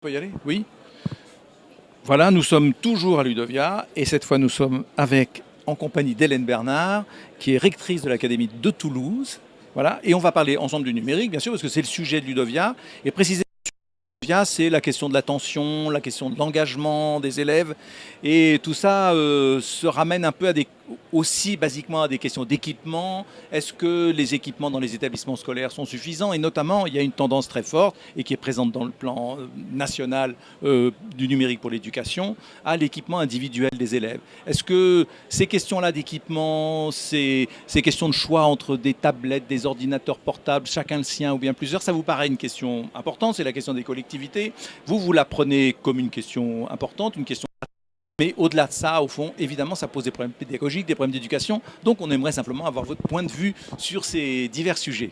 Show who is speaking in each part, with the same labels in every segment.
Speaker 1: peut y aller? Oui. Voilà, nous sommes toujours à Ludovia et cette fois nous sommes en compagnie d'Hélène Bernard, qui est rectrice de l'Académie de Toulouse. Voilà, et on va parler ensemble du numérique, bien sûr, parce que c'est le sujet de Ludovia. Et précisément, c'est la question de l'attention, la question de l'engagement des élèves. Et tout ça se ramène un peu aussi basiquement à des questions d'équipement. Est-ce que les équipements dans les établissements scolaires sont suffisants? Et notamment, il y a une tendance très forte et qui est présente dans le plan national du numérique pour l'éducation, à l'équipement individuel des élèves. Est-ce que ces questions-là d'équipement, ces questions de choix entre des tablettes, des ordinateurs portables, chacun le sien ou bien plusieurs, ça vous paraît une question importante? C'est la question des collectivités. Vous la prenez comme une question importante, une question. Mais au-delà de ça, au fond, évidemment, ça pose des problèmes pédagogiques, des problèmes d'éducation. Donc, on aimerait simplement avoir votre point de vue sur ces divers sujets.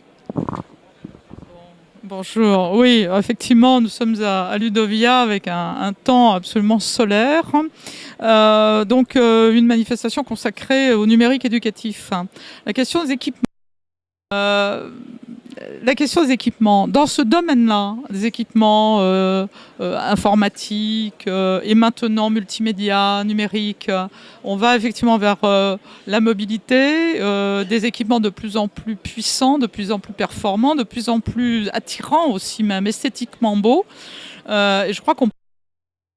Speaker 2: Bonjour, oui, effectivement, nous sommes à Ludovia avec un temps absolument solaire. Une manifestation consacrée au numérique éducatif. La question des équipements. Dans ce domaine-là, des équipements informatiques et maintenant multimédia, numérique, on va effectivement vers la mobilité, des équipements de plus en plus puissants, de plus en plus performants, de plus en plus attirants aussi, même esthétiquement beaux. Et je crois qu'on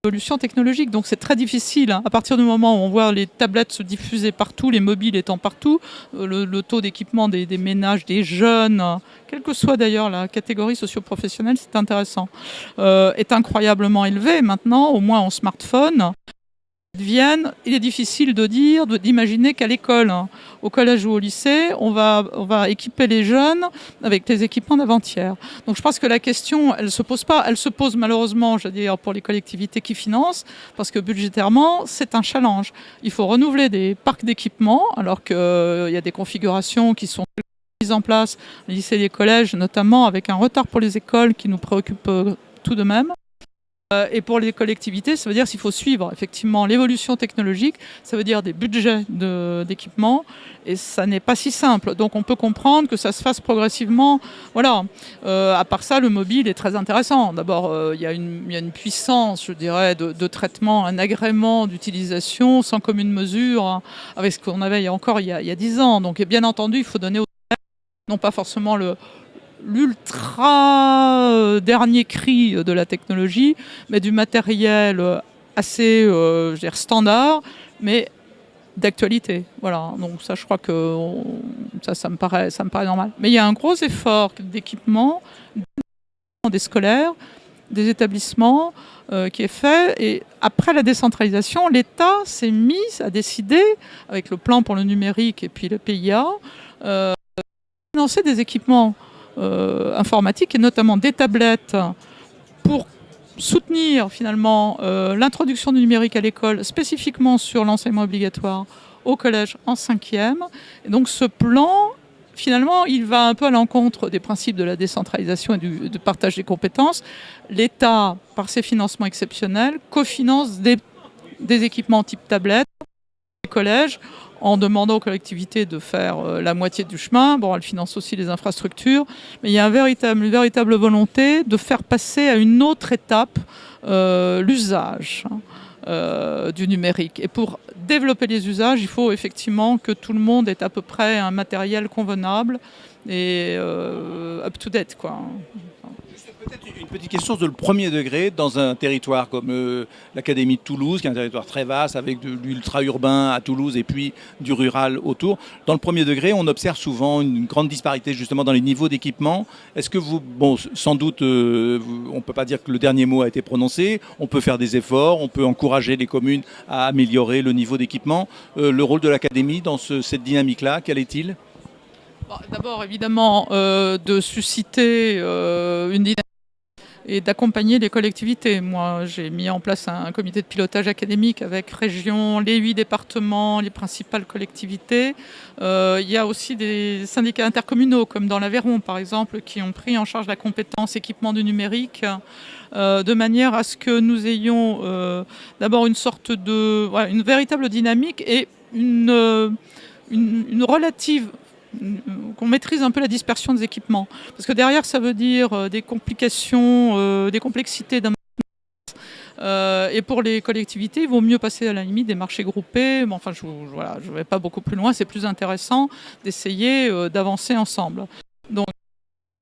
Speaker 2: évolution technologique, donc c'est très difficile. À partir du moment où on voit les tablettes se diffuser partout, les mobiles étant partout, le taux d'équipement des ménages, des jeunes, quelle que soit d'ailleurs la catégorie socio-professionnelle, c'est intéressant, est incroyablement élevé maintenant, au moins en smartphone. Il est difficile d'imaginer qu'à l'école, au collège ou au lycée, on va équiper les jeunes avec des équipements d'avant-hier. Donc je pense que la question, elle se pose pas. Elle se pose malheureusement, je veux dire, pour les collectivités qui financent, parce que budgétairement, c'est un challenge. Il faut renouveler des parcs d'équipements, alors qu'il y a des configurations qui sont mises en place, les lycées et les collèges, notamment avec un retard pour les écoles qui nous préoccupe tout de même. Et pour les collectivités, ça veut dire qu'il faut suivre effectivement l'évolution technologique, ça veut dire des budgets d'équipement, et ça n'est pas si simple. Donc on peut comprendre que ça se fasse progressivement. Voilà. À part ça, le mobile est très intéressant. D'abord, il y a une puissance, je dirais, de traitement, un agrément d'utilisation sans commune mesure avec ce qu'on avait il y a 10 ans. Donc bien entendu, il faut donner non pas forcément l'ultra dernier cri de la technologie, mais du matériel assez je veux dire, standard, mais d'actualité. Voilà. Donc ça, je crois que ça me paraît normal. Mais il y a un gros effort d'équipement des scolaires, des établissements qui est fait. Et après la décentralisation, l'État s'est mis à décider, avec le plan pour le numérique et puis le PIA, financer des équipements informatique et notamment des tablettes pour soutenir finalement l'introduction du numérique à l'école, spécifiquement sur l'enseignement obligatoire au collège en 5e. Et donc ce plan, finalement, il va un peu à l'encontre des principes de la décentralisation et du partage des compétences. L'État, par ses financements exceptionnels, cofinance des équipements type tablette au collège, en demandant aux collectivités de faire la moitié du chemin. Bon, elle finance aussi les infrastructures, mais il y a une véritable volonté de faire passer à une autre étape l'usage du numérique. Et pour développer les usages, il faut effectivement que tout le monde ait à peu près un matériel convenable et up-to-date, quoi.
Speaker 1: Peut-être une petite question sur le premier degré dans un territoire comme l'Académie de Toulouse, qui est un territoire très vaste avec de l'ultra-urbain à Toulouse et puis du rural autour. Dans le premier degré, on observe souvent une grande disparité justement dans les niveaux d'équipement. Est-ce que sans doute, on ne peut pas dire que le dernier mot a été prononcé, on peut faire des efforts, on peut encourager les communes à améliorer le niveau d'équipement. Le rôle de l'Académie dans cette dynamique-là, quel est-il ?
Speaker 2: D'abord, évidemment, de susciter une dynamique et d'accompagner les collectivités. Moi, j'ai mis en place un comité de pilotage académique avec régions, les 8 départements, les principales collectivités. Il y a aussi des syndicats intercommunaux, comme dans l'Aveyron, par exemple, qui ont pris en charge la compétence équipement du numérique, de manière à ce que nous ayons d'abord une véritable dynamique et une relative qu'on maîtrise un peu la dispersion des équipements. Parce que derrière, ça veut dire des complications, des complexités Et pour les collectivités, il vaut mieux passer à la limite des marchés groupés. Mais enfin, je ne vais pas beaucoup plus loin. C'est plus intéressant d'essayer d'avancer ensemble. Donc,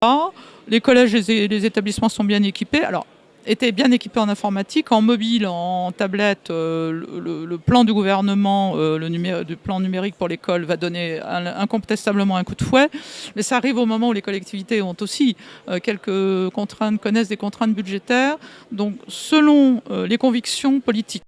Speaker 2: là, les collèges et les établissements sont bien équipés. Alors, étaient bien équipés en informatique, en mobile, en tablette. Le plan du gouvernement, du plan numérique pour l'école va donner incontestablement un coup de fouet. Mais ça arrive au moment où les collectivités ont aussi quelques contraintes, connaissent des contraintes budgétaires. Donc, selon les convictions politiques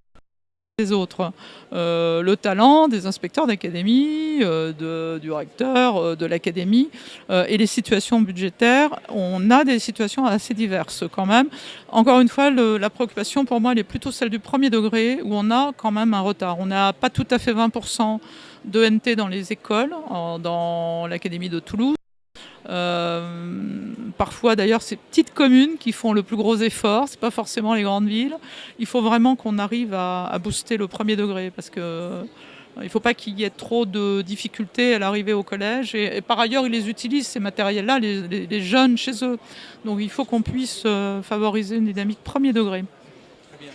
Speaker 2: des autres, le talent des inspecteurs d'académie, du recteur de l'académie et les situations budgétaires. On a des situations assez diverses quand même. Encore une fois, la préoccupation pour moi, elle est plutôt celle du premier degré où on a quand même un retard. On n'a pas tout à fait 20% d'ENT dans les écoles, dans l'académie de Toulouse. Parfois d'ailleurs c'est petites communes qui font le plus gros effort, c'est pas forcément les grandes villes. Il faut vraiment qu'on arrive à booster le premier degré parce que il ne faut pas qu'il y ait trop de difficultés à l'arrivée au collège et par ailleurs ils les utilisent ces matériels-là, les jeunes chez eux. Donc il faut qu'on puisse favoriser une dynamique premier degré.
Speaker 1: Très bien.